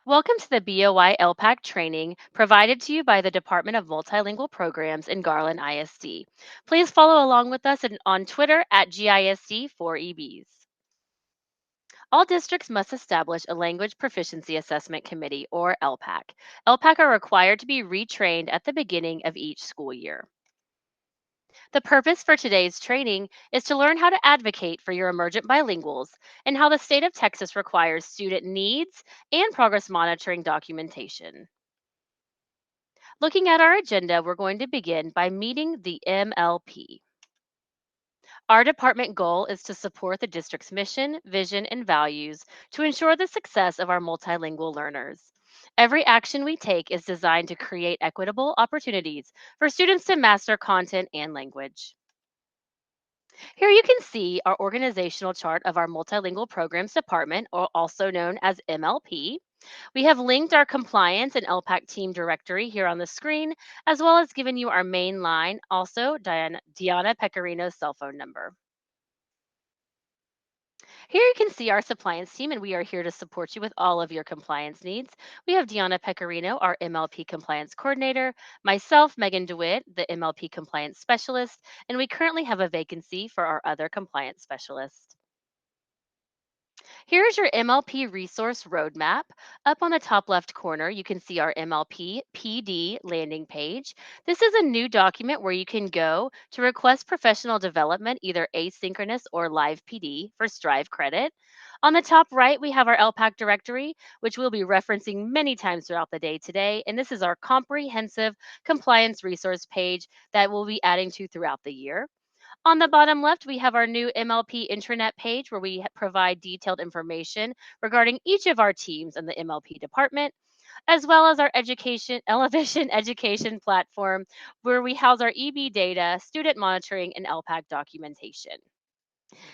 Welcome to the BOI LPAC training provided to you by the Department of Multilingual Programs in Garland ISD. Please follow along with us on Twitter at GISD4EBs. All districts must establish a Language Proficiency Assessment Committee, or LPAC. LPAC are required to be retrained at the beginning of each school year. The purpose for today's training is to learn how to advocate for your emergent bilinguals and how the state of Texas requires student needs and progress monitoring documentation. Looking at our agenda, we're going to begin by meeting the MLP. Our department goal is to support the district's mission, vision, and values to ensure the success of our multilingual learners. Every action we take is designed to create equitable opportunities for students to master content and language. Here you can see our organizational chart of our Multilingual Programs Department, or also known as MLP. We have linked our compliance and LPAC team directory here on the screen, as well as given you our main line, also Diana Pecorino's cell phone number. Here you can see our compliance team, and we are here to support you with all of your compliance needs. We have Diana Pecorino, our MLP compliance coordinator, myself, Megan DeWitt, the MLP compliance specialist, and we currently have a vacancy for our other compliance specialist. Here's your MLP resource roadmap. Up on the top left corner, you can see our MLP PD landing page. This is a new document where you can go to request professional development, either asynchronous or live PD for Strive credit. On the top right, we have our LPAC directory, which we'll be referencing many times throughout the day today. And this is our comprehensive compliance resource page that we'll be adding to throughout the year. On the bottom left, we have our new MLP intranet page where we provide detailed information regarding each of our teams in the MLP department, as well as our education elevation education platform where we house our EB data, student monitoring, and LPAC documentation.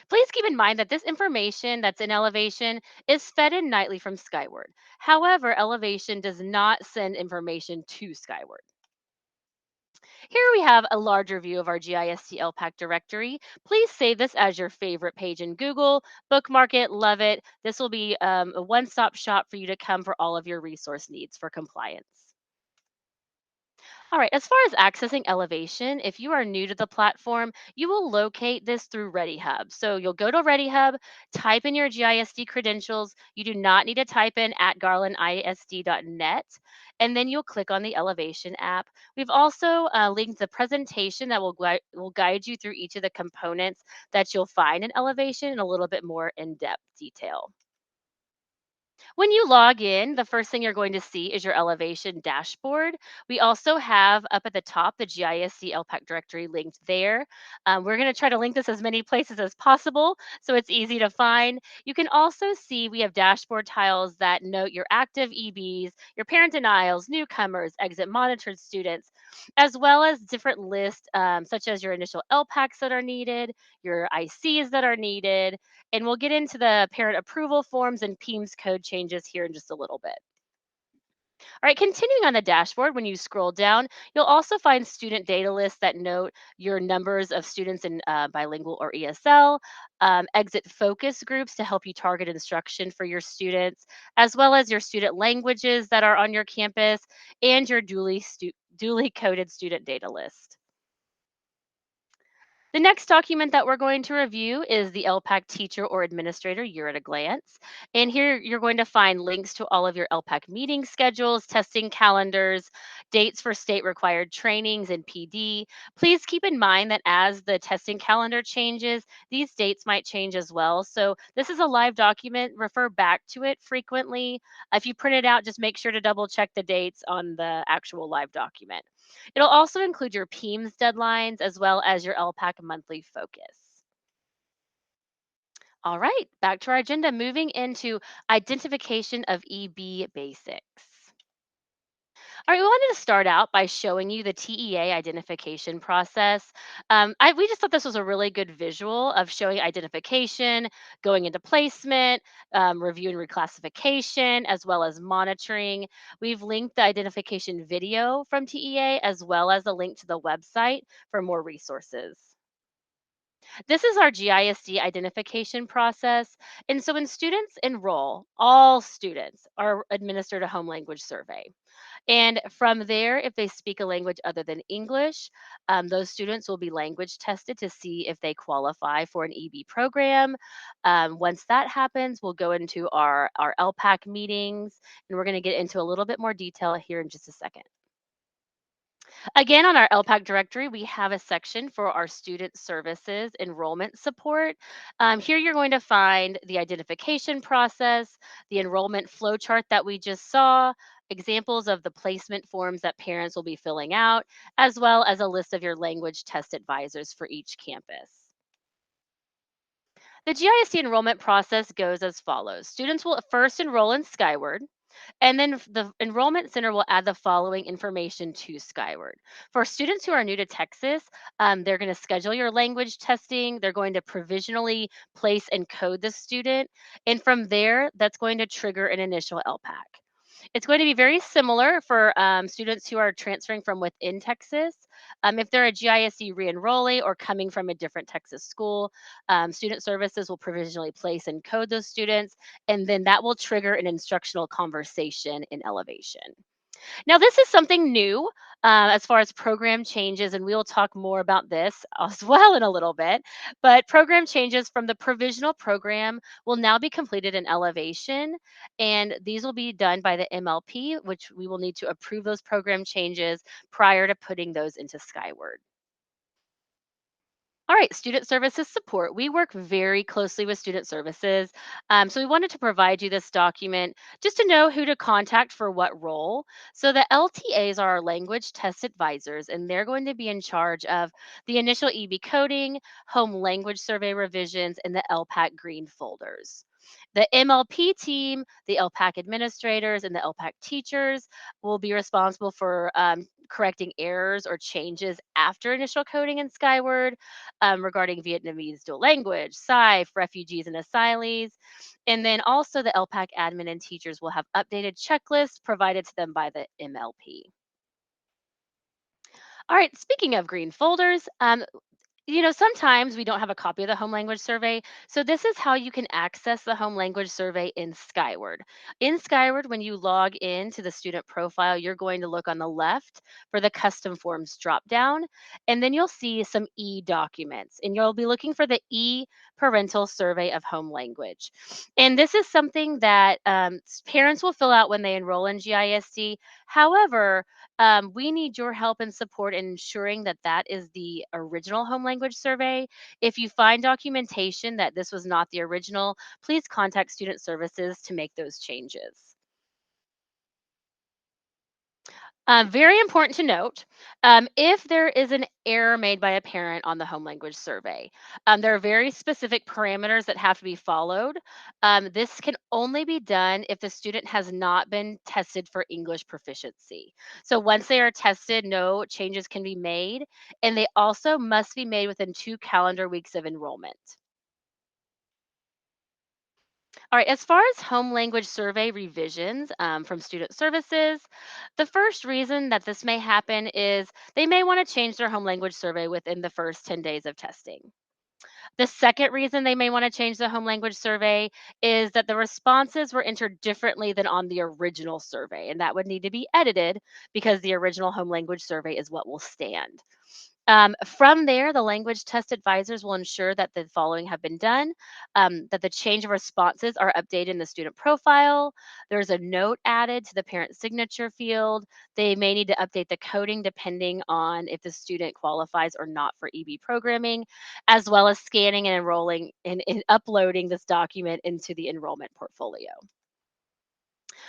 Please keep in mind that this information that's in Elevation is fed in nightly from Skyward. However, Elevation does not send information to Skyward. Here we have a larger view of our GISD LPAC directory. Please save this as your favorite page in Google, bookmark it, love it. This will be a one-stop shop for you to come for all of your resource needs for compliance. All right, as far as accessing Elevation, if you are new to the platform, you will locate this through ReadyHub. So you'll go to ReadyHub, type in your GISD credentials. You do not need to type in at garlandisd.net, and then you'll click on the Elevation app. We've also linked the presentation that will guide you through each of the components that you'll find in Elevation in a little bit more in-depth detail. When you log in, the first thing you're going to see is your Elevation dashboard. We also have up at the top the GISD LPAC directory linked there. We're going to try to link this as many places as possible so it's easy to find. You can also see we have dashboard tiles that note your active EBs, your parent denials, newcomers, exit monitored students, as well as different lists such as your initial LPACs that are needed, your ICs that are needed, and we'll get into the parent approval forms and PEMS code changes here in just a little bit. All right, continuing on the dashboard, when you scroll down, you'll also find student data lists that note your numbers of students in bilingual or ESL, exit focus groups to help you target instruction for your students, as well as your student languages that are on your campus, and your duly coded student data list. The next document that we're going to review is the LPAC teacher or administrator year at a glance. And here you're going to find links to all of your LPAC meeting schedules, testing calendars, dates for state required trainings and PD. Please keep in mind that as the testing calendar changes, these dates might change as well. So this is a live document. Refer back to it frequently. If you print it out, just make sure to double check the dates on the actual live document. It'll also include your PEMS deadlines as well as your LPAC monthly focus. All right, back to our agenda, moving into identification of EB basics. All right, we wanted to start out by showing you the TEA identification process. We just thought this was a really good visual of showing identification, going into placement, review and reclassification, as well as monitoring. We've linked the identification video from TEA as well as a link to the website for more resources. This is our GISD identification process. And so when students enroll, all students are administered a home language survey. And from there, if they speak a language other than English, those students will be language tested to see if they qualify for an EB program. Once that happens, we'll go into our LPAC meetings, and we're going to get into a little bit more detail here in just a second. Again, on our LPAC directory, we have a section for our student services enrollment support. Here you're going to find the identification process, the enrollment flow chart that we just saw, examples of the placement forms that parents will be filling out, as well as a list of your language test advisors for each campus. The GISD enrollment process goes as follows. Students will first enroll in Skyward. And then the enrollment center will add the following information to Skyward. For students who are new to Texas, they're going to schedule your language testing. They're going to provisionally place and code the student. And from there, that's going to trigger an initial LPAC. It's going to be very similar for students who are transferring from within Texas. If they're a GISD re-enrollee or coming from a different Texas school, student services will provisionally place and code those students, and then that will trigger an instructional conversation in Elevation. Now, this is something new as far as program changes, and we'll talk more about this as well in a little bit. But program changes from the provisional program will now be completed in Elevation, and these will be done by the MLP, which we will need to approve those program changes prior to putting those into Skyward. All right, student services support. We work very closely with student services. So we wanted to provide you this document just to know who to contact for what role. So the LTAs are our language test advisors, and they're going to be in charge of the initial EB coding, home language survey revisions, and the LPAC green folders. The MLP team, the LPAC administrators, and the LPAC teachers will be responsible for correcting errors or changes after initial coding in Skyward regarding Vietnamese dual language, SIFE, refugees and asylees. And then also the LPAC admin and teachers will have updated checklists provided to them by the MLP. All right, speaking of green folders, sometimes we don't have a copy of the home language survey. So this is how you can access the home language survey in Skyward. In Skyward, when you log in to the student profile, you're going to look on the left for the custom forms drop down, and then you'll see some e-documents, and you'll be looking for the e-parental survey of home language. And this is something that parents will fill out when they enroll in GISD. However, we need your help and support in ensuring that that is the original home language survey. If you find documentation that this was not the original, please contact student services to make those changes. Very important to note, if there is an error made by a parent on the home language survey, there are very specific parameters that have to be followed. This can only be done if the student has not been tested for English proficiency. So once they are tested, no changes can be made, and they also must be made within 2 calendar weeks of enrollment. All right, as far as home language survey revisions from student services, the first reason that this may happen is they may want to change their home language survey within the first 10 days of testing. The second reason they may want to change the home language survey is that the responses were entered differently than on the original survey, and that would need to be edited because the original home language survey is what will stand. From there, the language test advisors will ensure that the following have been done, that the change of responses are updated in the student profile. There's a note added to the parent signature field. They may need to update the coding depending on if the student qualifies or not for EB programming, as well as scanning and enrolling and uploading this document into the enrollment portfolio.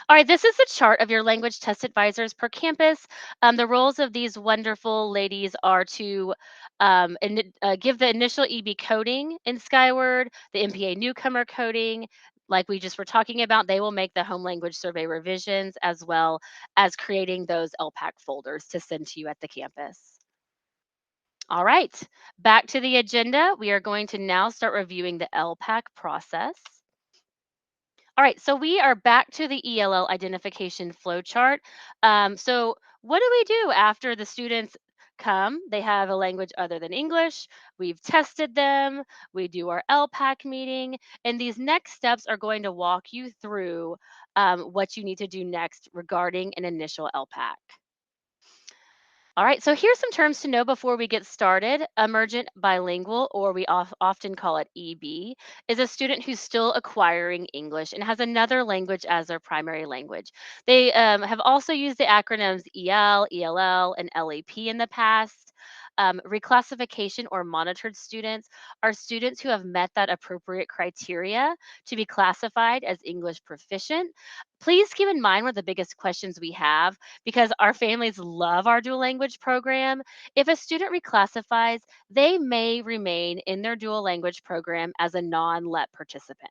All right, this is a chart of your language test advisors per campus. The roles of these wonderful ladies are to give the initial EB coding in Skyward, the MPA newcomer coding, like we just were talking about. They will make the home language survey revisions as well as creating those LPAC folders to send to you at the campus. All right, back to the agenda. We are going to now start reviewing the LPAC process. All right, so we are back to the ELL identification flow chart. So what do we do after the students come, they have a language other than English. We've tested them. We do our LPAC meeting. And these next steps are going to walk you through what you need to do next regarding an initial LPAC. All right, so here's some terms to know before we get started. Emergent bilingual, or we often call it EB, is a student who's still acquiring English and has another language as their primary language. They have also used the acronyms EL, ELL, and LAP in the past. Reclassification or monitored students are students who have met that appropriate criteria to be classified as English proficient. Please keep in mind one of the biggest questions we have because our families love our dual language program. If a student reclassifies, they may remain in their dual language program as a non LEP participant.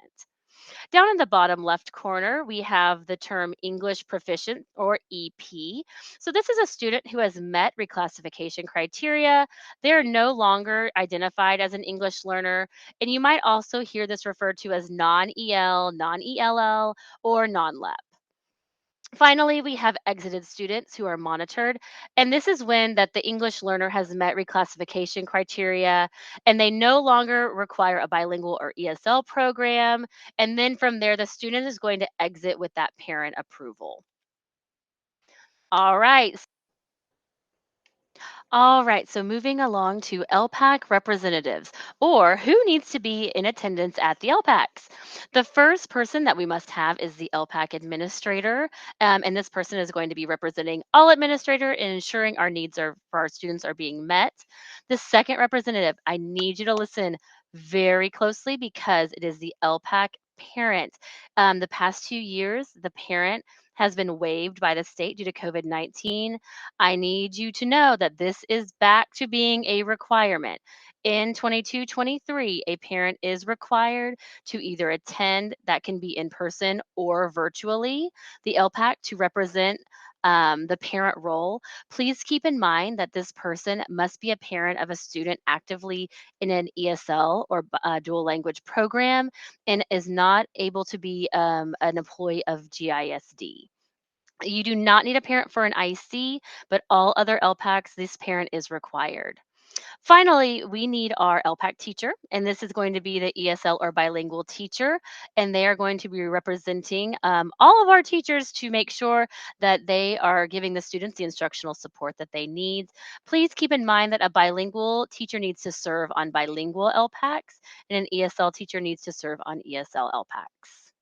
Down in the bottom left corner, we have the term English proficient or EP. So, this is a student who has met reclassification criteria. They're no longer identified as an English learner. And you might also hear this referred to as non EL, non ELL, or non LEP. Finally, we have exited students who are monitored, and this is when that the English learner has met reclassification criteria and they no longer require a bilingual or ESL program. And then from there, the student is going to exit with that parent approval. All right. All right, so moving along to LPAC representatives, or who needs to be in attendance at the LPACs. The first person that we must have is the LPAC administrator, and this person is going to be representing all administrator and ensuring our needs are for our students are being met. The second representative, I need you to listen very closely because it is the LPAC parent. The past 2 years, the parent has been waived by the state due to COVID-19. I need you to know that this is back to being a requirement. In 22-23, a parent is required to either attend, that can be in person or virtually, the LPAC to represent the parent role. Please keep in mind that this person must be a parent of a student actively in an ESL or dual language program and is not able to be an employee of GISD. You do not need a parent for an IC, but all other LPACs, this parent is required. Finally, we need our LPAC teacher, and this is going to be the ESL or bilingual teacher, and they are going to be representing all of our teachers to make sure that they are giving the students the instructional support that they need. Please keep in mind that a bilingual teacher needs to serve on bilingual LPACs, and an ESL teacher needs to serve on ESL LPACs.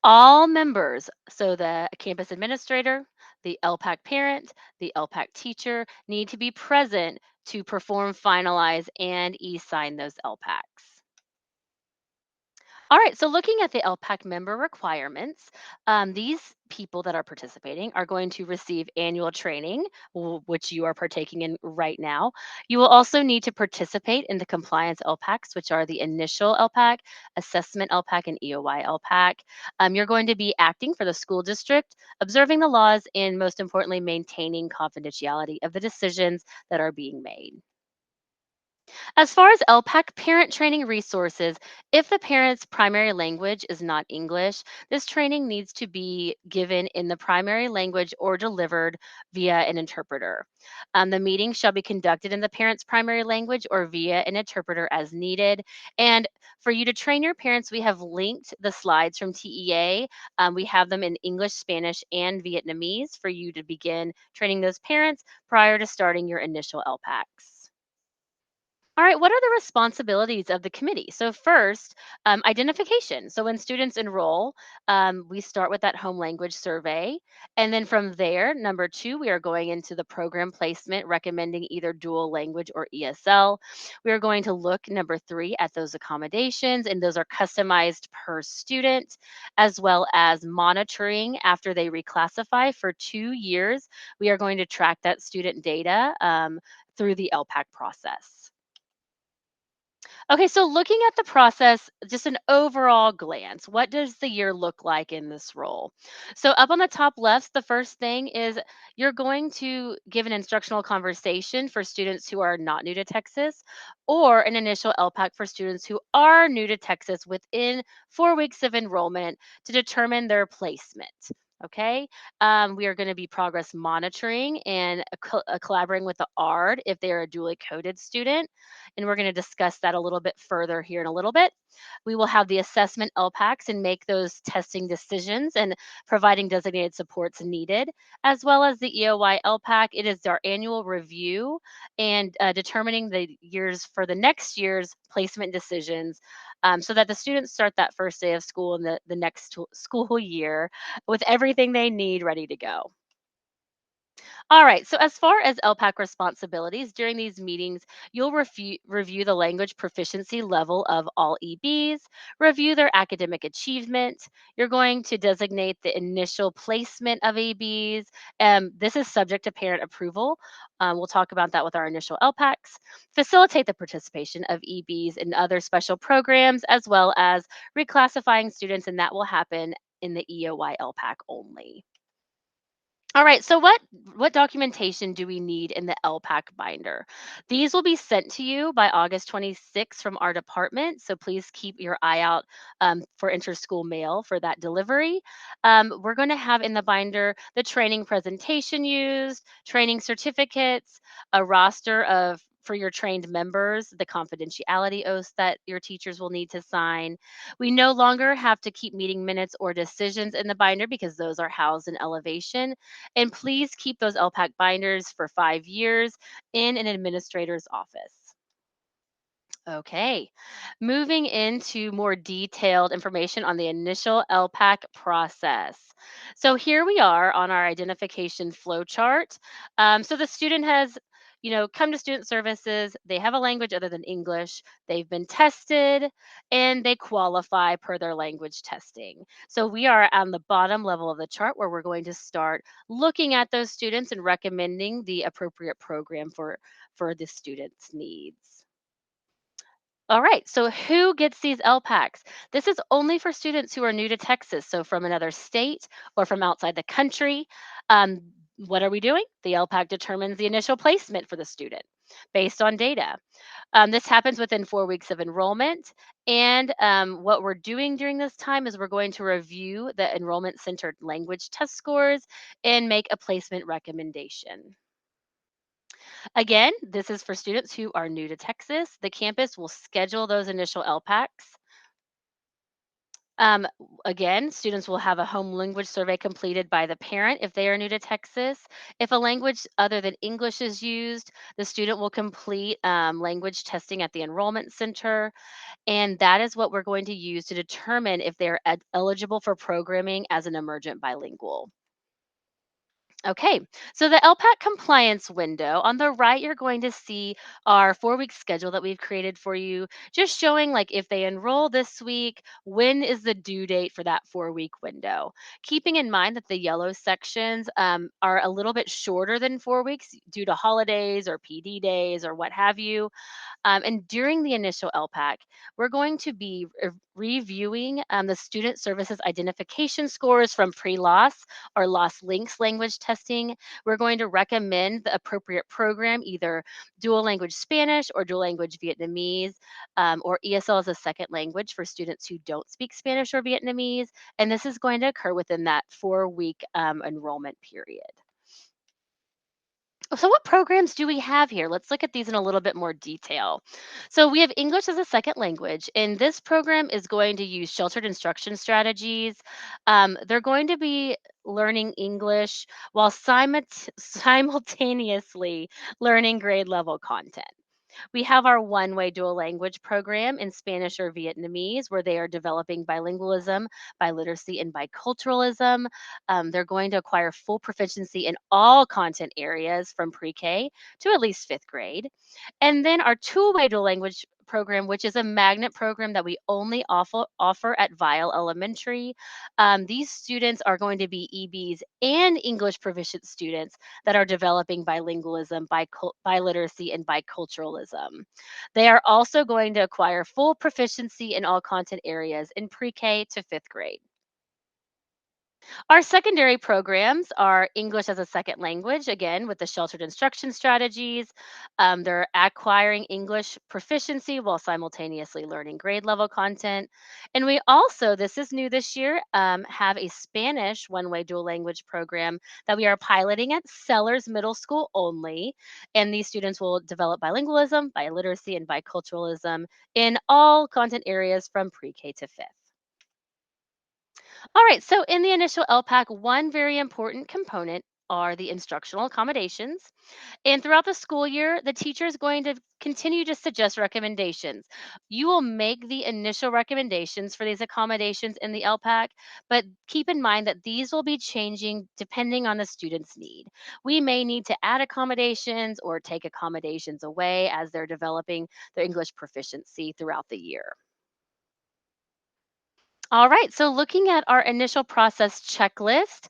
All members, so the campus administrator, the LPAC parent, the LPAC teacher need to be present to perform, finalize, and e-sign those LPACs. All right, so looking at the LPAC member requirements, these people that are participating are going to receive annual training, which you are partaking in right now. You will also need to participate in the compliance LPACs, which are the initial LPAC, assessment LPAC, and EOI LPAC. You're going to be acting for the school district, observing the laws, and most importantly, maintaining confidentiality of the decisions that are being made. As far as LPAC parent training resources, if the parent's primary language is not English, this training needs to be given in the primary language or delivered via an interpreter. The meeting shall be conducted in the parent's primary language or via an interpreter as needed. And for you to train your parents, we have linked the slides from TEA. We have them in English, Spanish, and Vietnamese for you to begin training those parents prior to starting your initial LPACs. All right, what are the responsibilities of the committee? So, first, identification. So, when students enroll, we start with that home language survey. And then from there, number two, we are going into the program placement, recommending either dual language or ESL. We are going to look, number three, at those accommodations, and those are customized per student, as well as monitoring after they reclassify for 2 years. We are going to track that student data through the LPAC process. Okay, so looking at the process, just an overall glance, what does the year look like in this role? So, up on the top left, the first thing is you're going to give an instructional conversation for students who are not new to Texas, or an initial LPAC for students who are new to Texas within 4 weeks of enrollment to determine their placement. Okay. We are going to be progress monitoring and collaborating with the ARD if they are a dually coded student. And we're going to discuss that a little bit further here in a little bit. We will have the assessment LPACs and make those testing decisions and providing designated supports needed, as well as the EOY LPAC. It is our annual review and determining the years for the next year's placement decisions so that the students start that first day of school in the next school year with everything they need ready to go. All right. So, as far as LPAC responsibilities, during these meetings, you'll review the language proficiency level of all EBs, review their academic achievement. You're going to designate the initial placement of EBs. This is subject to parent approval. We'll talk about that with our initial LPACs. Facilitate the participation of EBs in other special programs, as well as reclassifying students, and that will happen in the EOY LPAC only. All right, so what documentation do we need in the LPAC binder? These will be sent to you by August 26th from our department, so please keep your eye out for interschool mail for that delivery. We're going to have in the binder the training presentation used, training certificates, a roster of for your trained members, the confidentiality oaths that your teachers will need to sign. We no longer have to keep meeting minutes or decisions in the binder because those are housed in elevation, and please keep those LPAC binders for 5 years in an administrator's office. Okay, moving into more detailed information on the initial LPAC process. So here we are on our identification flow chart. So the student has, come to student services. They have a language other than English. They've been tested and they qualify per their language testing. So we are on the bottom level of the chart where we're going to start looking at those students and recommending the appropriate program for the student's needs. All right. So who gets these LPACs? This is only for students who are new to Texas, so from another state or from outside the country. Um, what are we doing? The LPAC determines the initial placement for the student based on data. This happens within 4 weeks of enrollment. And what we're doing during this time is we're going to review the enrollment centered language test scores and make a placement recommendation. Again, this is for students who are new to Texas. The campus will schedule those initial LPACs. Um, Again, students will have a home language survey completed by the parent if they are new to Texas. If a language other than English is used, the student will complete language testing at the enrollment center. And that is what we're going to use to determine if they're eligible for programming as an emergent bilingual. Okay, so the LPAC compliance window on the right, you're going to see our 4 week schedule that we've created for you, just showing like if they enroll this week, when is the due date for that 4 week window. Keeping in mind that the yellow sections are a little bit shorter than 4 weeks due to holidays or PD days or what have you. And during the initial LPAC, we're going to be reviewing the student services identification scores from pre-loss or loss links language testing. We're going to recommend the appropriate program, either dual language Spanish or dual language Vietnamese, or ESL as a second language for students who don't speak Spanish or Vietnamese. And this is going to occur within that 4 week enrollment period. So, what programs do we have here? Let's look at these in a little bit more detail. So, we have English as a second language, and this program is going to use sheltered instruction strategies. They're going to be learning English while simultaneously learning grade level content. We have our one way dual language program in Spanish or Vietnamese, where they are developing bilingualism, biliteracy, and biculturalism. They're going to acquire full proficiency in all content areas from pre K to at least fifth grade. And then our two-way dual language program, which is a magnet program that we only offer at Vile Elementary. These students are going to be EBs and English proficient students that are developing bilingualism, biliteracy, and biculturalism. They are also going to acquire full proficiency in all content areas in pre K to fifth grade. Our secondary programs are English as a second language, again, with the sheltered instruction strategies. They're acquiring English proficiency while simultaneously learning grade level content. And we also, this is new this year, have a Spanish one way dual language program that we are piloting at Sellers Middle School only. And these students will develop bilingualism, biliteracy, and biculturalism in all content areas from pre K to fifth. All right, so in the initial LPAC, one very important component are the instructional accommodations. And throughout the school year, the teacher is going to continue to suggest recommendations. You will make the initial recommendations for these accommodations in the LPAC, but keep in mind that these will be changing depending on the student's need. We may need to add accommodations or take accommodations away as they're developing their English proficiency throughout the year. All right, so looking at our initial process checklist,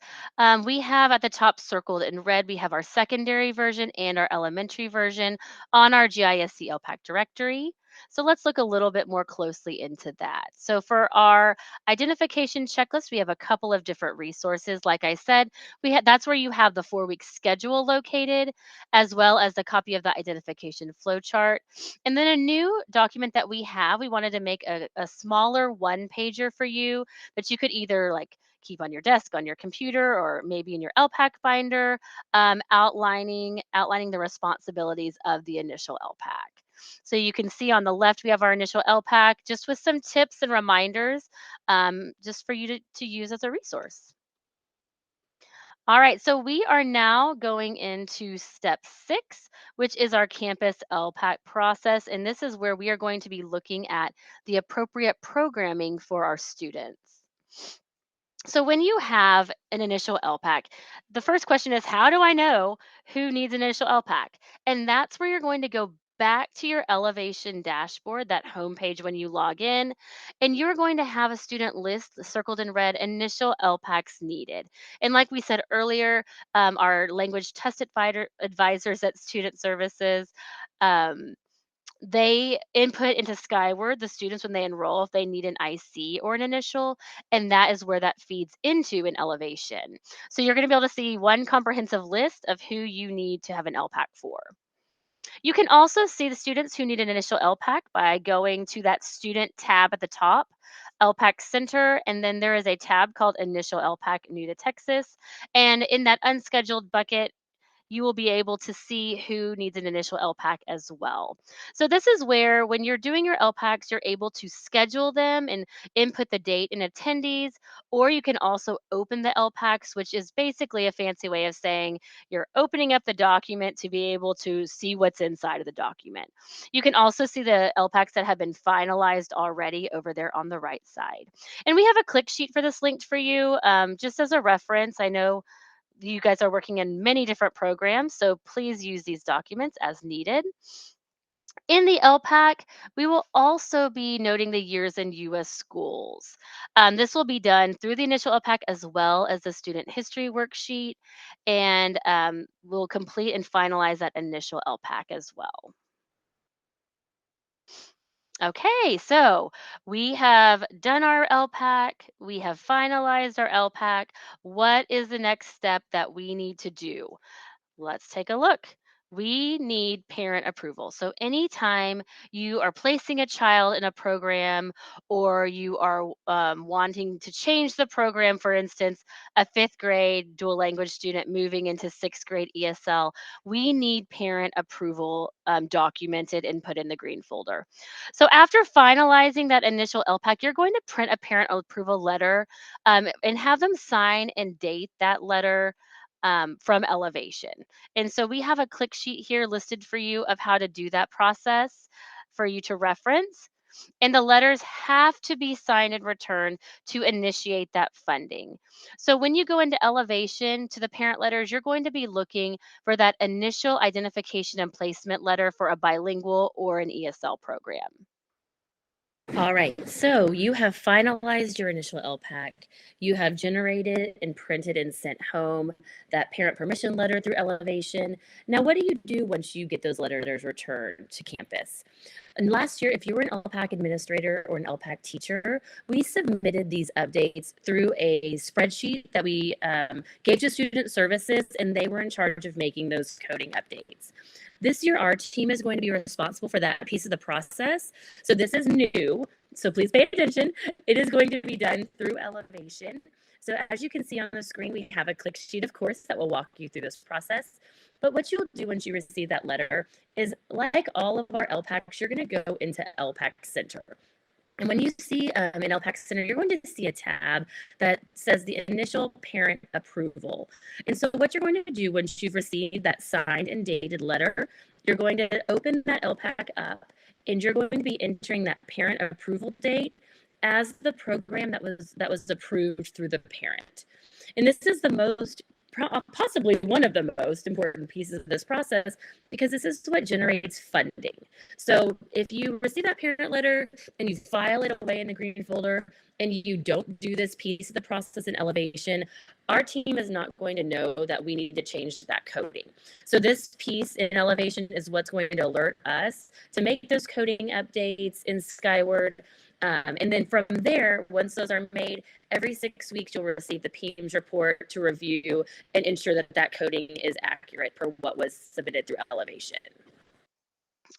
we have at the top circled in red, we have our secondary version and our elementary version on our GISD LPAC directory. So let's look a little bit more closely into that. So for our identification checklist, we have a couple of different resources. Like I said, that's where you have the 4 week schedule located, as well as a copy of the identification flowchart. And then a new document that we wanted to make a smaller one pager for you that you could either like keep on your desk, on your computer, or maybe in your LPAC binder, outlining the responsibilities of the initial LPAC. So you can see on the left, we have our initial LPAC just with some tips and reminders just for you to use as a resource. All right, so we are now going into step 6, which is our campus LPAC process. And this is where we are going to be looking at the appropriate programming for our students. So when you have an initial LPAC, the first question is, how do I know who needs an initial LPAC? And that's where you're going to go back to your elevation dashboard, that homepage when you log in, and you're going to have a student list circled in red, initial LPACs needed. And like we said earlier, our language test advisors at Student Services, um, they input into Skyward the students when they enroll if they need an IC or an initial, and that is where that feeds into an elevation. So you're going to be able to see one comprehensive list of who you need to have an LPAC for. You can also see the students who need an initial LPAC by going to that student tab at the top, LPAC Center, and then there is a tab called Initial LPAC New to Texas. And in that unscheduled bucket, you will be able to see who needs an initial LPAC as well. So this is where when you're doing your LPACs, you're able to schedule them and input the date and attendees, or you can also open the LPACs, which is basically a fancy way of saying you're opening up the document to be able to see what's inside of the document. You can also see the LPACs that have been finalized already over there on the right side. And we have a click sheet for this linked for you, just as a reference. I know you guys are working in many different programs, so please use these documents as needed. In the LPAC, we will also be noting the years in U.S. schools. This will be done through the initial LPAC as well as the student history worksheet, and we'll complete and finalize that initial LPAC as well. Okay, so we have done our LPAC, we have finalized our LPAC. What is the next step that we need to do? Let's take a look. We need parent approval. So, anytime you are placing a child in a program or you are wanting to change the program, for instance, a fifth grade dual language student moving into sixth grade ESL, we need parent approval documented and put in the green folder. So, after finalizing that initial LPAC, you're going to print a parent approval letter and have them sign and date that letter from elevation. And so we have a click sheet here listed for you of how to do that process for you to reference. And the letters have to be signed and returned to initiate that funding. So when you go into elevation to the parent letters, you're going to be looking for that initial identification and placement letter for a bilingual or an ESL program. All right, so you have finalized your initial LPAC. You have generated and printed and sent home that parent permission letter through Elevation. Now, what do you do once you get those letters returned to campus? And last year, if you were an LPAC administrator or an LPAC teacher, we submitted these updates through a spreadsheet that we gave to student services, and they were in charge of making those coding updates. This year, our team is going to be responsible for that piece of the process. So this is new. So please pay attention. It is going to be done through Elevation. So as you can see on the screen, we have a click sheet, of course, that will walk you through this process. But what you'll do once you receive that letter is, like all of our LPACs, you're going to go into LPAC Center. And when you see an LPAC Center, you're going to see a tab that says the initial parent approval. And so what you're going to do once you've received that signed and dated letter, you're going to open that LPAC up, and you're going to be entering that parent approval date as the program that was approved through the parent. And this is the most, possibly one of the most important pieces of this process, because this is what generates funding. So if you receive that parent letter and you file it away in the green folder and you don't do this piece of the process in Elevation, our team is not going to know that we need to change that coding. So this piece in Elevation is what's going to alert us to make those coding updates in Skyward. And then from there, once those are made, every 6 weeks you'll receive the PEAMS report to review and ensure that that coding is accurate per what was submitted through Elevation.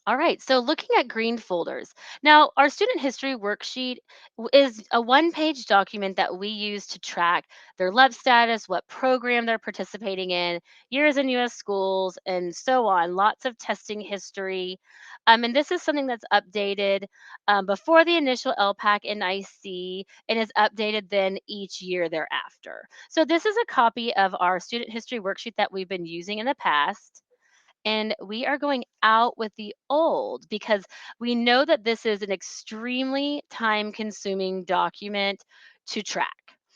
All right, so looking at green folders. Now, our student history worksheet is a one-page document that we use to track their LEP status, what program they're participating in, years in US schools, and so on. Lots of testing history. And this is something that's updated before the initial LPAC and IC and is updated then each year thereafter. So this is a copy of our student history worksheet that we've been using in the past, and we are going out with the old because we know that this is an extremely time consuming document to track.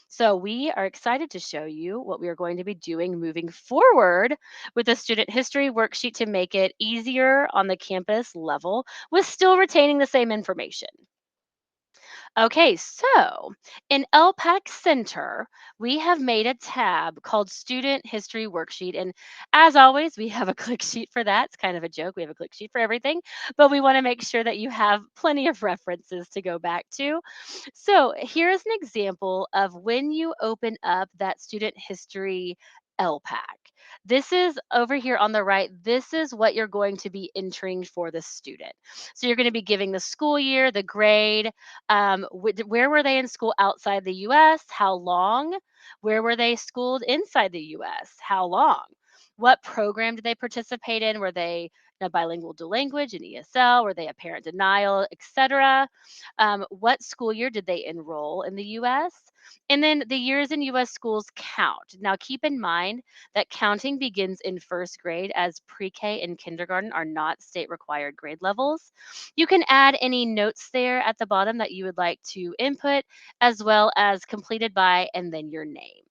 So we are excited to show you what we are going to be doing moving forward with the student history worksheet to make it easier on the campus level with still retaining the same information. Okay, so in LPAC Center, we have made a tab called Student History Worksheet. And as always, we have a click sheet for that. It's kind of a joke. We have a click sheet for everything, but we want to make sure that you have plenty of references to go back to. So here's an example of when you open up that Student History LPAC. This is over here on the right. This is what you're going to be entering for the student. So you're going to be giving the school year, the grade, where were they in school outside the US? How long? Where were they schooled inside the US? How long? What program did they participate in? Were they a bilingual to language, an ESL? Were they a parent denial, etc.? What school year did they enroll in the US? And then the years in US schools count. Now, keep in mind that counting begins in first grade, as pre K and kindergarten are not state required grade levels. You can add any notes there at the bottom that you would like to input, as well as completed by and then your name.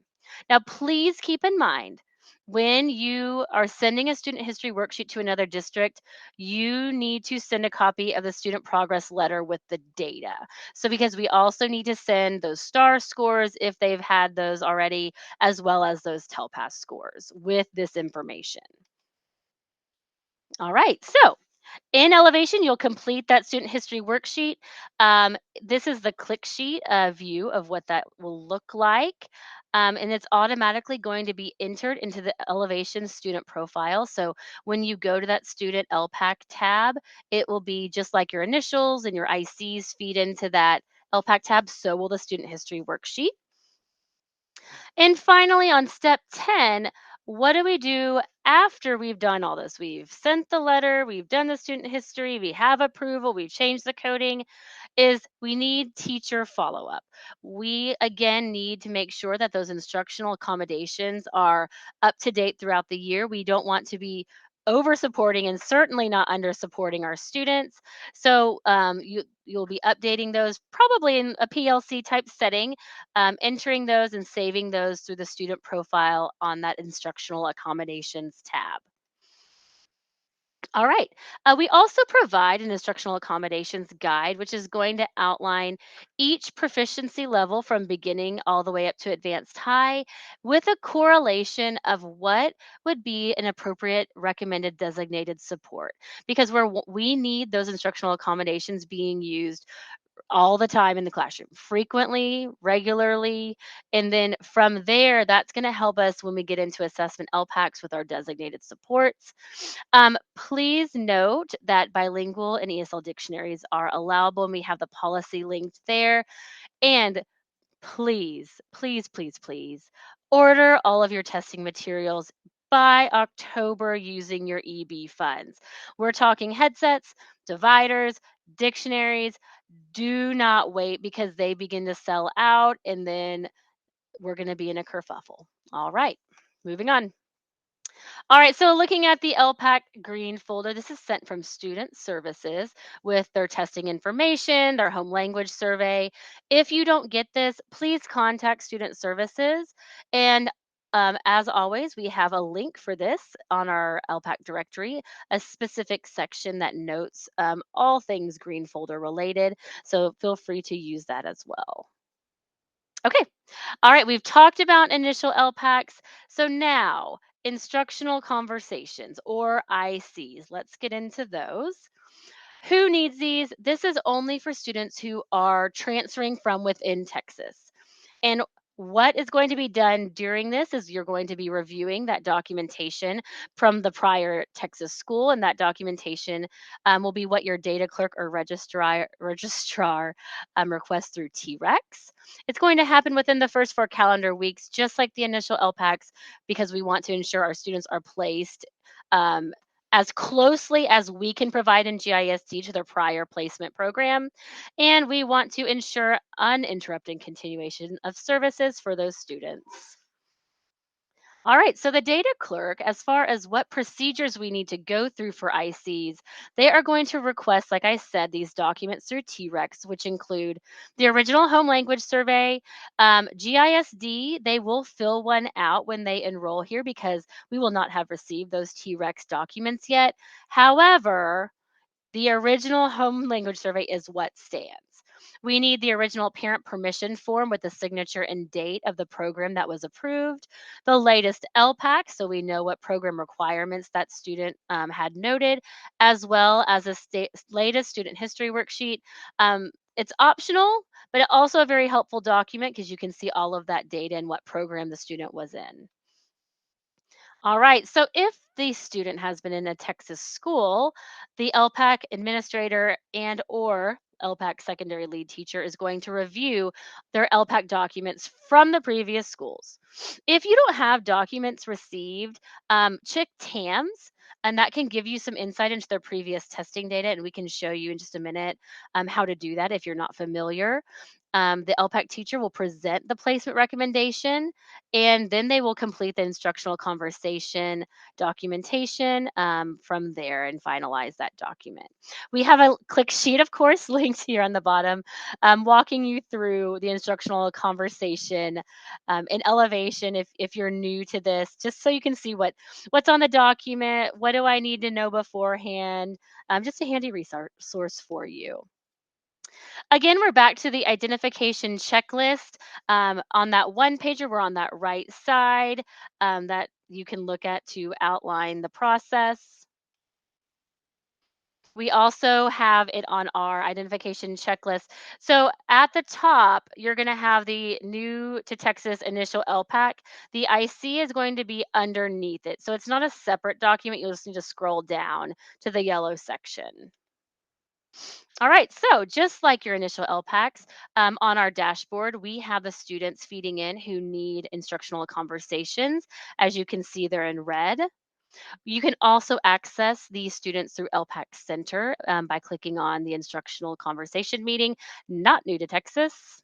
Now, please keep in mind when you are sending a student history worksheet to another district, you need to send a copy of the student progress letter with the data. So, because we also need to send those STAR scores if they've had those already, as well as those TELPAS scores with this information. All right, so in Elevation, you'll complete that student history worksheet. This is the click sheet view of what that will look like. And it's automatically going to be entered into the Elevation student profile. So when you go to that student LPAC tab, it will be just like your initials and your ICs feed into that LPAC tab. So will the student history worksheet. And finally, on step 10, what do we do after we've done all this? We've sent the letter, we've done the student history, we have approval, we've changed the coding, is we need teacher follow up. We again need to make sure that those instructional accommodations are up to date throughout the year. We don't want to be over supporting and certainly not under supporting our students. So you'll be updating those probably in a PLC type setting, entering those and saving those through the student profile on that instructional accommodations tab. All right. We also provide an instructional accommodations guide, which is going to outline each proficiency level from beginning all the way up to advanced high with a correlation of what would be an appropriate recommended designated support because we need those instructional accommodations being used all the time in the classroom, frequently, regularly. And then from there, that's going to help us when we get into assessment LPACs with our designated supports. Please note that bilingual and ESL dictionaries are allowable, and we have the policy linked there. And please, please, please, please order all of your testing materials by October using your EB funds. We're talking headsets, dividers, dictionaries. Do not wait because they begin to sell out and then we're going to be in a kerfuffle. All right, moving on. All right, so looking at the LPAC green folder, this is sent from Student Services with their testing information, their home language survey. If you don't get this, please contact Student Services. And as always, we have a link for this on our LPAC directory, a specific section that notes all things green folder related. So feel free to use that as well. Okay, all right, we've talked about initial LPACs. So now, instructional conversations or ICs. Let's get into those. Who needs these? This is only for students who are transferring from within Texas. And what is going to be done during this is you're going to be reviewing that documentation from the prior Texas school, and that documentation will be what your data clerk or registrar requests through TREX. It's going to happen within the first 4 calendar weeks, just like the initial LPACs, because we want to ensure our students are placed um, as closely as we can provide in GISD to their prior placement program. And we want to ensure uninterrupted continuation of services for those students. All right, so the data clerk, as far as what procedures we need to go through for ICs, they are going to request, like I said, these documents through TREX, which include the original home language survey, GISD. They will fill one out when they enroll here because we will not have received those TREX documents yet. However, the original home language survey is what stands. We need the original parent permission form with the signature and date of the program that was approved, the latest LPAC, so we know what program requirements that student had noted, as well as a latest student history worksheet. It's optional, but also a very helpful document because you can see all of that data and what program the student was in. All right. So if the student has been in a Texas school, the LPAC administrator and or LPAC secondary lead teacher is going to review their LPAC documents from the previous schools. If you don't have documents received, check TAMS, and that can give you some insight into their previous testing data. And we can show you in just a minute how to do that if you're not familiar. The LPAC teacher will present the placement recommendation and then they will complete the instructional conversation documentation from there and finalize that document. We have a click sheet, of course, linked here on the bottom, walking you through the instructional conversation in elevation if you're new to this, just so you can see what's on the document, what do I need to know beforehand, just a handy resource for you. Again, we're back to the identification checklist. On that one pager, we're on that right side that you can look at to outline the process. We also have it on our identification checklist. So at the top, you're going to have the new to Texas initial LPAC. The IC is going to be underneath it. So it's not a separate document. You'll just need to scroll down to the yellow section. All right, so just like your initial LPACs, on our dashboard, we have the students feeding in who need instructional conversations. As you can see, they're in red. You can also access these students through LPAC Center by clicking on the instructional conversation meeting, not new to Texas.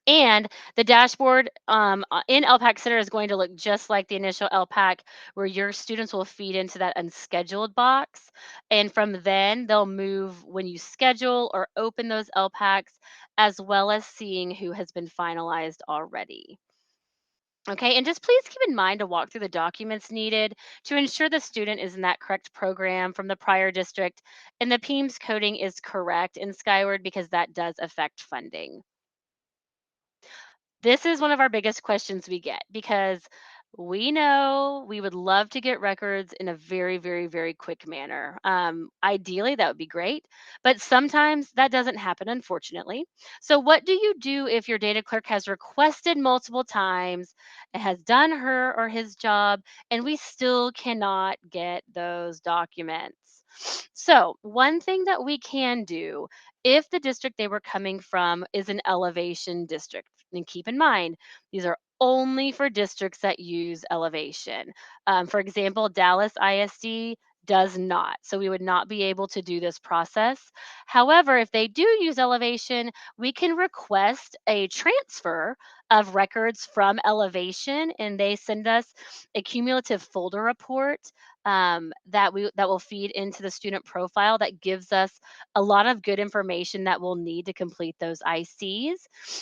And the dashboard in LPAC Center is going to look just like the initial LPAC, where your students will feed into that unscheduled box. And from then, they'll move when you schedule or open those LPACs, as well as seeing who has been finalized already. Okay, and just please keep in mind to walk through the documents needed to ensure the student is in that correct program from the prior district and the PEAMS coding is correct in Skyward because that does affect funding. This is one of our biggest questions we get because we know we would love to get records in a very, very, very quick manner. Ideally, that would be great, but sometimes that doesn't happen, unfortunately. So, what do you do if your data clerk has requested multiple times, and has done her or his job, and we still cannot get those documents? So, one thing that we can do if the district they were coming from is an elevation district, and keep in mind, these are only for districts that use elevation. For example, Dallas ISD does not. So we would not be able to do this process. However, if they do use elevation, we can request a transfer of records from elevation and they send us a cumulative folder report that will feed into the student profile that gives us a lot of good information that we'll need to complete those ICs.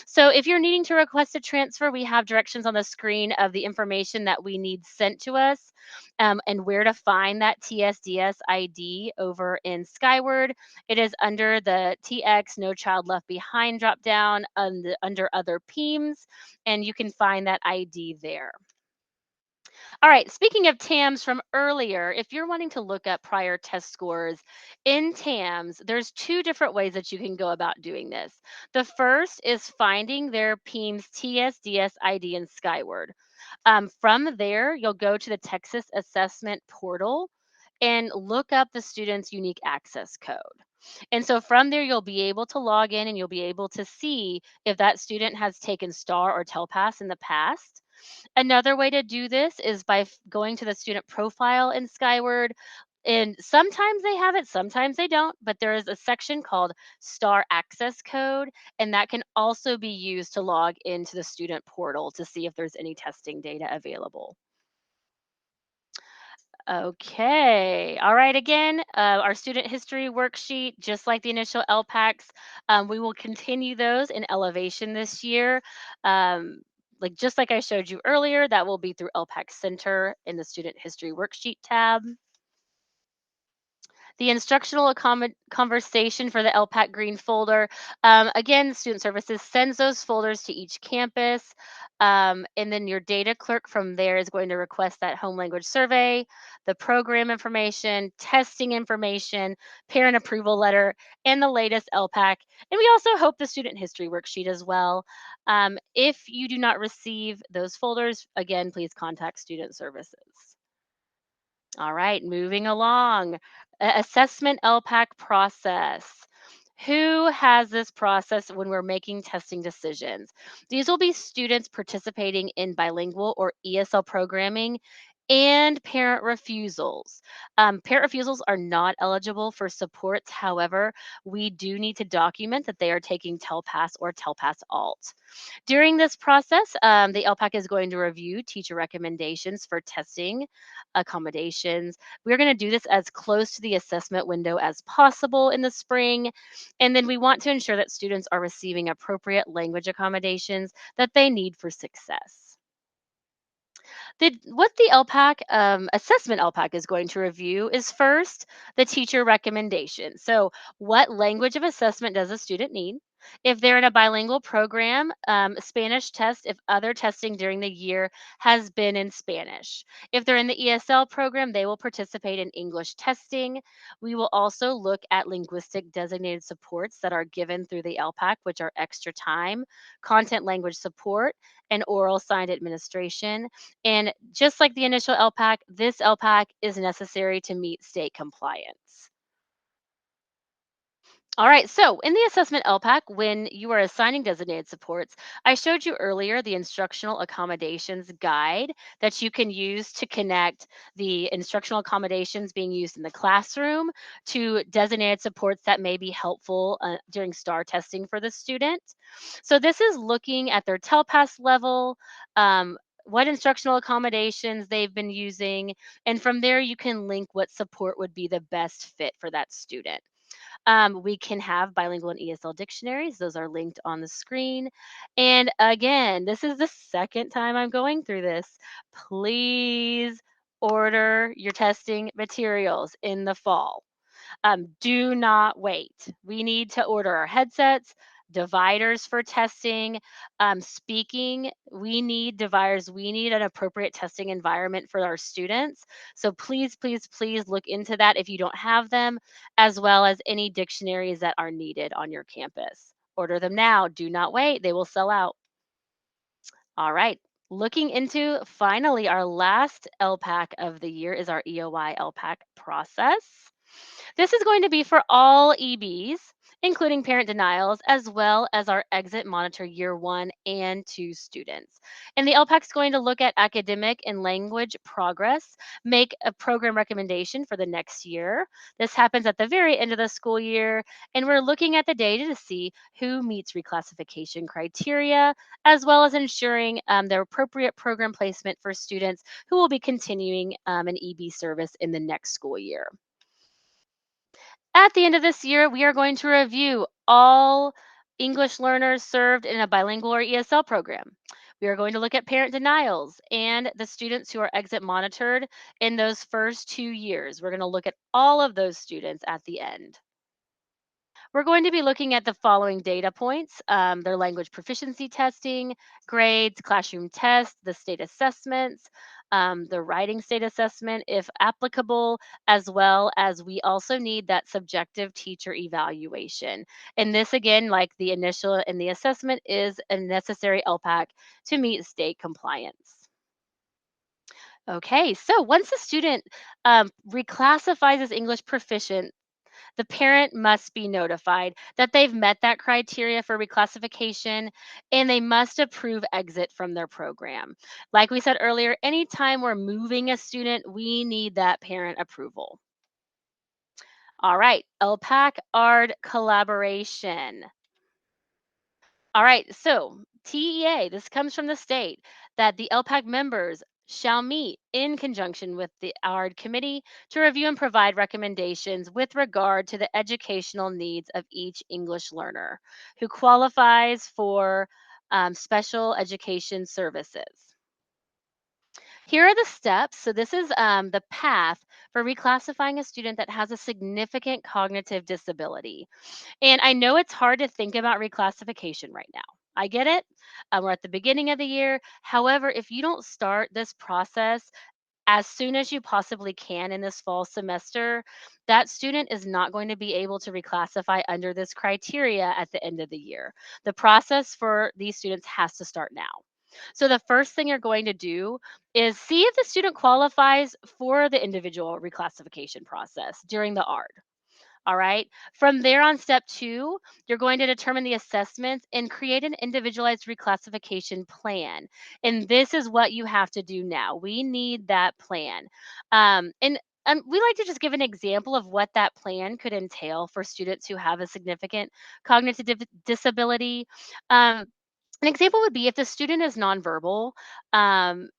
So if you're needing to request a transfer, we have directions on the screen of the information that we need sent to us and where to find that TSDS ID over in Skyward. It is under the TX No Child Left Behind drop down under other PEAMS, and you can find that ID there. All right, speaking of TAMS from earlier, if you're wanting to look up prior test scores in TAMS, there's two different ways that you can go about doing this. The first is finding their PEAMS TSDS ID in Skyward. From there, you'll go to the Texas Assessment Portal and look up the student's unique access code. And so from there, you'll be able to log in and you'll be able to see if that student has taken STAR or TELPAS in the past. Another way to do this is by going to the student profile in Skyward. And sometimes they have it, sometimes they don't, but there is a section called STAR Access Code, and that can also be used to log into the student portal to see if there's any testing data available. Okay. All right. Again, our student history worksheet, just like the initial LPACs, we will continue those in elevation this year. Um, just like I showed you earlier, that will be through LPAC Center in the student history worksheet tab. The instructional conversation for the LPAC green folder. Again, Student Services sends those folders to each campus. And then your data clerk from there is going to request that home language survey, the program information, testing information, parent approval letter, and the latest LPAC. And we also hope the student history worksheet as well. If you do not receive those folders, again, please contact Student Services. All right, moving along. Assessment LPAC process. Who has this process when we're making testing decisions? These will be students participating in bilingual or ESL programming and parent refusals. Parent refusals are not eligible for supports. However, we do need to document that they are taking TELPAS or TELPAS Alt. During this process, the LPAC is going to review teacher recommendations for testing accommodations. We're going to do this as close to the assessment window as possible in the spring. And then we want to ensure that students are receiving appropriate language accommodations that they need for success. What the LPAC assessment LPAC is going to review is first the teacher recommendation. So, what language of assessment does a student need? If they're in a bilingual program, Spanish test if other testing during the year has been in Spanish. If they're in the ESL program, they will participate in English testing. We will also look at linguistic designated supports that are given through the LPAC, which are extra time, content language support, and oral signed administration. And just like the initial LPAC, this LPAC is necessary to meet state compliance. All right, so in the assessment LPAC, when you are assigning designated supports, I showed you earlier the instructional accommodations guide that you can use to connect the instructional accommodations being used in the classroom to designated supports that may be helpful during STAR testing for the student. So this is looking at their TELPAS level, what instructional accommodations they've been using, and from there you can link what support would be the best fit for that student. We can have bilingual and ESL dictionaries. Those are linked on the screen. And again, this is the second time I'm going through this. Please order your testing materials in the fall. Do not wait. We need to order our headsets, dividers for testing, speaking. We need dividers. We need an appropriate testing environment for our students. So please, please, please look into that if you don't have them, as well as any dictionaries that are needed on your campus. Order them now. Do not wait. They will sell out. All right. Looking into finally our last LPAC of the year is our EOI LPAC process. This is going to be for all EBs, including parent denials, as well as our exit monitor year 1 and 2 students. And the LPAC is going to look at academic and language progress, make a program recommendation for the next year. This happens at the very end of the school year, and we're looking at the data to see who meets reclassification criteria, as well as ensuring their appropriate program placement for students who will be continuing an EB service in the next school year. At the end of this year, we are going to review all English learners served in a bilingual or ESL program. We are going to look at parent denials and the students who are exit monitored in those first 2 years. We're going to look at all of those students at the end. We're going to be looking at the following data points, their language proficiency testing, grades, classroom tests, the state assessments, the writing state assessment, if applicable, as well as we also need that subjective teacher evaluation. And this, again, like the initial and the assessment, is a necessary LPAC to meet state compliance. Okay, so once a student reclassifies as English proficient, the parent must be notified that they've met that criteria for reclassification and they must approve exit from their program. Like we said earlier, anytime we're moving a student, we need that parent approval. All right, LPAC ARD collaboration. All right, so TEA, this comes from the state that the LPAC members shall meet in conjunction with the ARD committee to review and provide recommendations with regard to the educational needs of each English learner who qualifies for special education services. Here are the steps. So, this is the path for reclassifying a student that has a significant cognitive disability. And I know it's hard to think about reclassification right now. I get it. We're at the beginning of the year. However, if you don't start this process as soon as you possibly can in this fall semester, that student is not going to be able to reclassify under this criteria at the end of the year. The process for these students has to start now. So the first thing you're going to do is see if the student qualifies for the individual reclassification process during the ARD. All right. From there on step 2, you're going to determine the assessments and create an individualized reclassification plan. And this is what you have to do now. We need that plan. And we like to just give an example of what that plan could entail for students who have a significant cognitive disability. Um, an example would be if the student is nonverbal,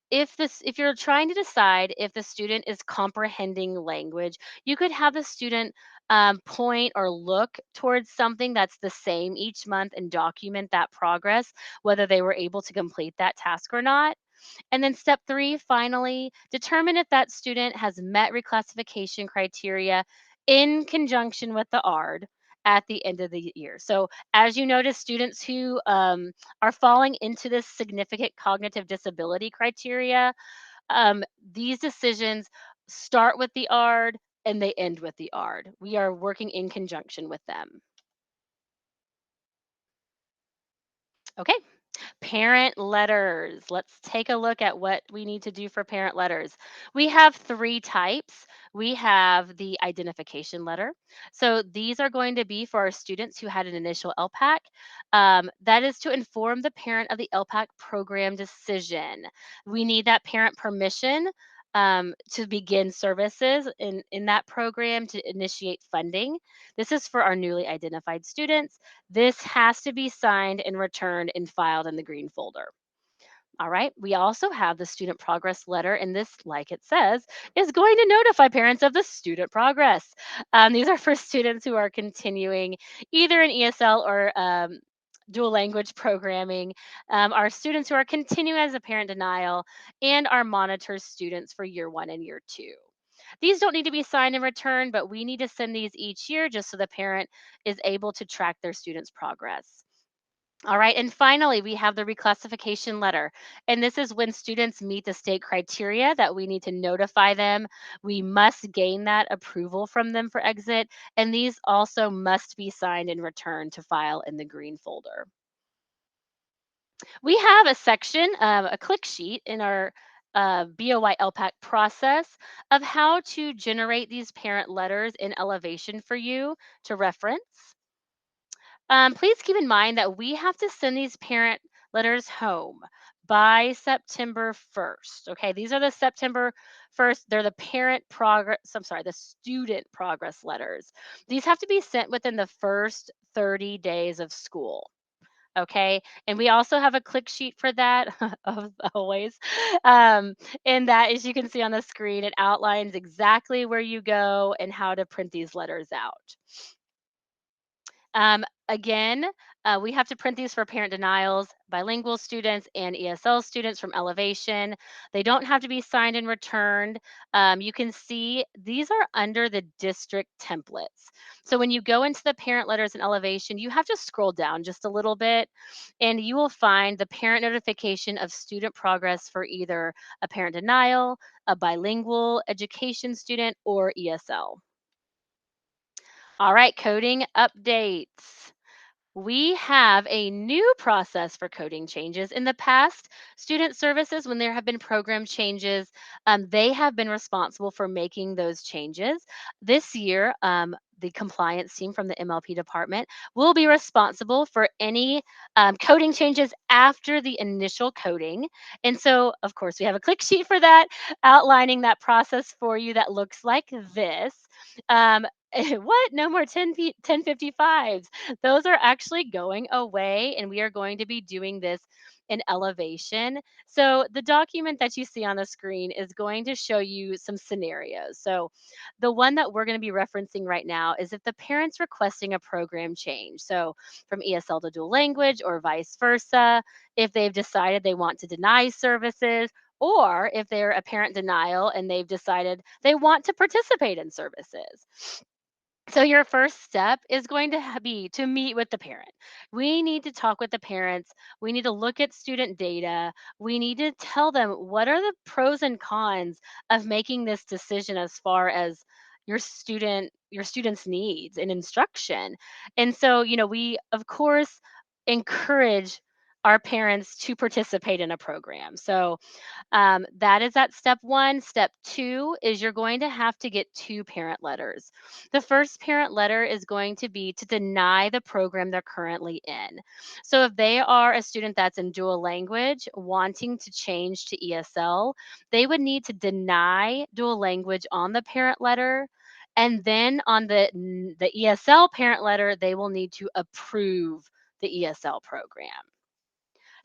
if you're trying to decide if the student is comprehending language, you could have the student point or look towards something that's the same each month and document that progress, whether they were able to complete that task or not. And then step 3, finally, determine if that student has met reclassification criteria in conjunction with the ARD at the end of the year. So as you notice, students who are falling into this significant cognitive disability criteria, these decisions start with the ARD and they end with the ARD. We are working in conjunction with them. Okay. Parent letters. Let's take a look at what we need to do for parent letters. We have 3 types. We have the identification letter. So these are going to be for our students who had an initial LPAC. That is to inform the parent of the LPAC program decision. We need that parent permission to begin services in that program to initiate funding. This is for our newly identified students. This has to be signed and returned and filed in the green folder. All right. We also have the student progress letter, and this, like it says, is going to notify parents of the student progress. These are for students who are continuing either in ESL or dual language programming, our students who are continuing as a parent denial, and our monitor students for year one and year two. These don't need to be signed and returned, but we need to send these each year just so the parent is able to track their students' progress. All right, and finally, we have the reclassification letter. And this is when students meet the state criteria that we need to notify them. We must gain that approval from them for exit. And these also must be signed and returned to file in the green folder. We have a section, a click sheet in our BOY LPAC process of how to generate these parent letters in Elevation for you to reference. Please keep in mind that we have to send these parent letters home by September 1st. Okay, these are the September 1st. They're the parent progress, I'm sorry, the student progress letters. These have to be sent within the first 30 days of school. Okay, and we also have a click sheet for that, of always. Um, and that, as you can see on the screen, it outlines exactly where you go and how to print these letters out. Again, we have to print these for parent denials, bilingual students, and ESL students from Elevation. They don't have to be signed and returned. You can see these are under the district templates. So when you go into the parent letters in Elevation, you have to scroll down just a little bit, and you will find the parent notification of student progress for either a parent denial, a bilingual education student, or ESL. All right, coding updates. We have a new process for coding changes. In the past, student services, when there have been program changes, they have been responsible for making those changes. This year, the compliance team from the MLP department will be responsible for any coding changes after the initial coding. And so, of course, we have a click sheet for that, outlining that process for you that looks like this. Um, what? No more 1055s. Those are actually going away, and we are going to be doing this in Elevation. So the document that you see on the screen is going to show you some scenarios. So the one that we're going to be referencing right now is if the parent's requesting a program change. So from ESL to dual language or vice versa, if they've decided they want to deny services, or if they're a parent denial and they've decided they want to participate in services. So your first step is going to be to meet with the parent. We need to talk with the parents. We need to look at student data. We need to tell them what are the pros and cons of making this decision as far as your student's needs and instruction. And so, we of course encourage our parents to participate in a program. So that is at step one. Step two is you're going to have to get two parent letters. The first parent letter is going to be to deny the program they're currently in. So if they are a student that's in dual language wanting to change to ESL, they would need to deny dual language on the parent letter. And then on the ESL parent letter, they will need to approve the ESL program.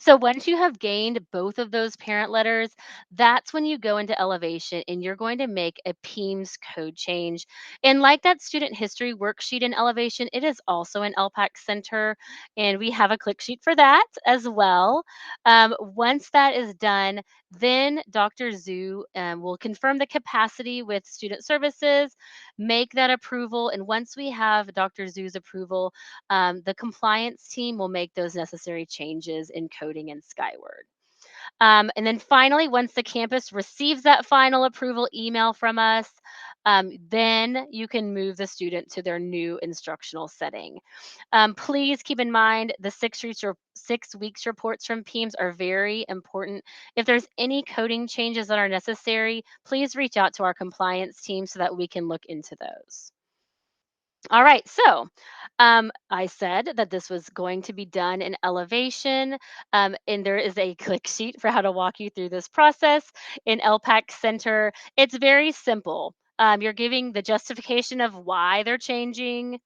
So once you have gained both of those parent letters, that's when you go into Elevation and you're going to make a PEAMS code change. And like that student history worksheet in Elevation, it is also an LPAC center, and we have a click sheet for that as well. Once that is done, then Dr. Zhu will confirm the capacity with student services, make that approval, and once we have Dr. Zhu's approval, the compliance team will make those necessary changes in coding and Skyward. And then finally, once the campus receives that final approval email from us, then you can move the student to their new instructional setting. Please keep in mind the 6 weeks reports from PEAMS are very important. If there's any coding changes that are necessary, please reach out to our compliance team so that we can look into those. All right, so I said that this was going to be done in Elevation, and there is a click sheet for how to walk you through this process in LPAC Center. It's very simple. You're giving the justification of why they're changing,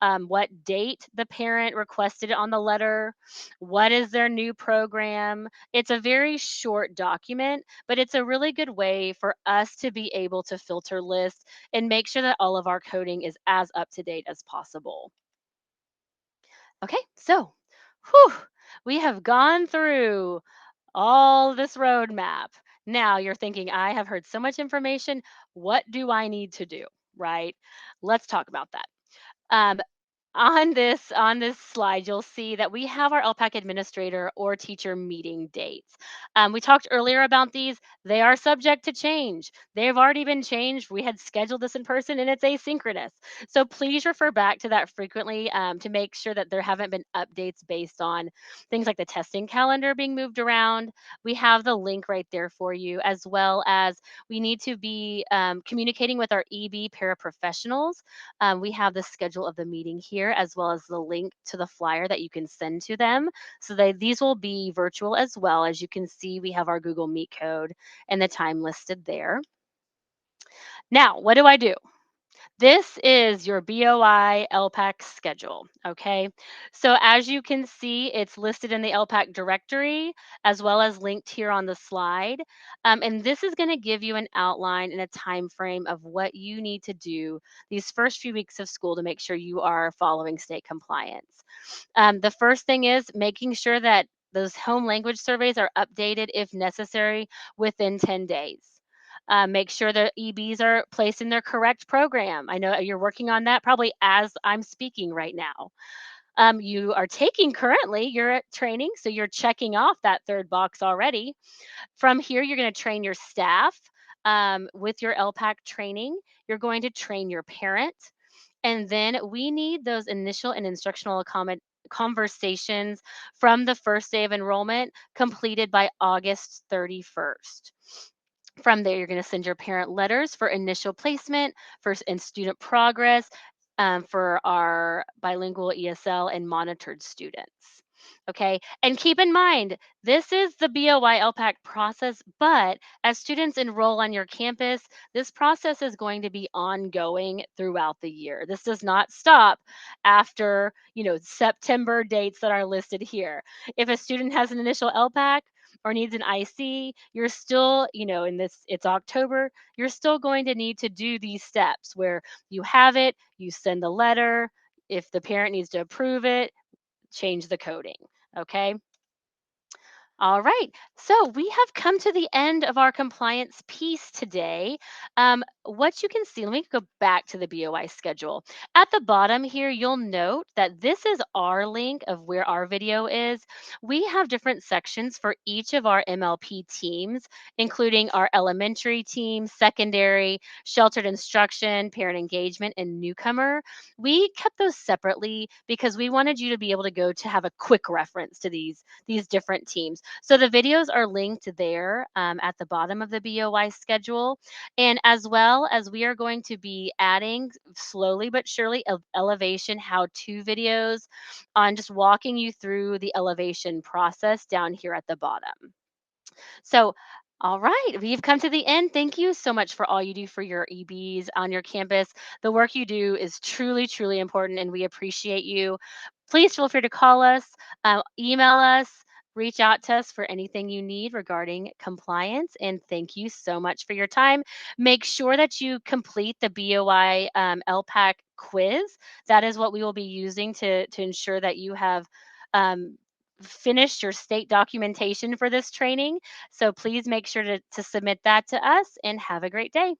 what date the parent requested it on the letter, what is their new program. It's a very short document, but it's a really good way for us to be able to filter lists and make sure that all of our coding is as up to date as possible. Okay, so whew, we have gone through all this roadmap. Now you're thinking, I have heard so much information. What do I need to do? Right? Let's talk about that. Um, on this slide, you'll see that we have our LPAC administrator or teacher meeting dates. We talked earlier about these. They are subject to change. They've already been changed. We had scheduled this in person and it's asynchronous. So please refer back to that frequently to make sure that there haven't been updates based on things like the testing calendar being moved around. We have the link right there for you, as well as we need to be communicating with our EB paraprofessionals. We have the schedule of the meeting here, as well as the link to the flyer that you can send to them. So these will be virtual as well. As you can see, we have our Google Meet code and the time listed there. Now, what do I do? This is your BOI LPAC schedule, okay? So as you can see, it's listed in the LPAC directory as well as linked here on the slide. And this is gonna give you an outline and a time frame of what you need to do these first few weeks of school to make sure you are following state compliance. The first thing is making sure that those home language surveys are updated if necessary within 10 days. Make sure the EBs are placed in their correct program. I know you're working on that probably as I'm speaking right now. You are taking currently, you're at training, so you're checking off that third box already. From here, you're going to train your staff with your LPAC training. You're going to train your parent. And then we need those initial and instructional conversations from the first day of enrollment completed by August 31st. From there, you're going to send your parent letters for initial placement, for and student progress, for our bilingual ESL and monitored students. Okay, and keep in mind, this is the BOY LPAC process, but as students enroll on your campus, this process is going to be ongoing throughout the year. This does not stop after, September dates that are listed here. If a student has an initial LPAC, or needs an IC, you're still, in this, it's October, you're still going to need to do these steps where you have it, you send the letter. If the parent needs to approve it, change the coding. Okay. All right. So we have come to the end of our compliance piece today. What you can see, let me go back to the BOI schedule. At the bottom here, you'll note that this is our link of where our video is. We have different sections for each of our MLP teams, including our elementary team, secondary, sheltered instruction, parent engagement, and newcomer. We kept those separately because we wanted you to be able to go to have a quick reference to these different teams. So the videos are linked there at the bottom of the BOI schedule. And as well as we are going to be adding slowly but surely elevation how-to videos on just walking you through the elevation process down here at the bottom. So, all right, we've come to the end. Thank you so much for all you do for your EBs on your campus. The work you do is truly, truly important, and we appreciate you. Please feel free to call us, email us, reach out to us for anything you need regarding compliance. And thank you so much for your time. Make sure that you complete the BOI LPAC quiz. That is what we will be using to ensure that you have um, finished your state documentation for this training. So please make sure to submit that to us and have a great day.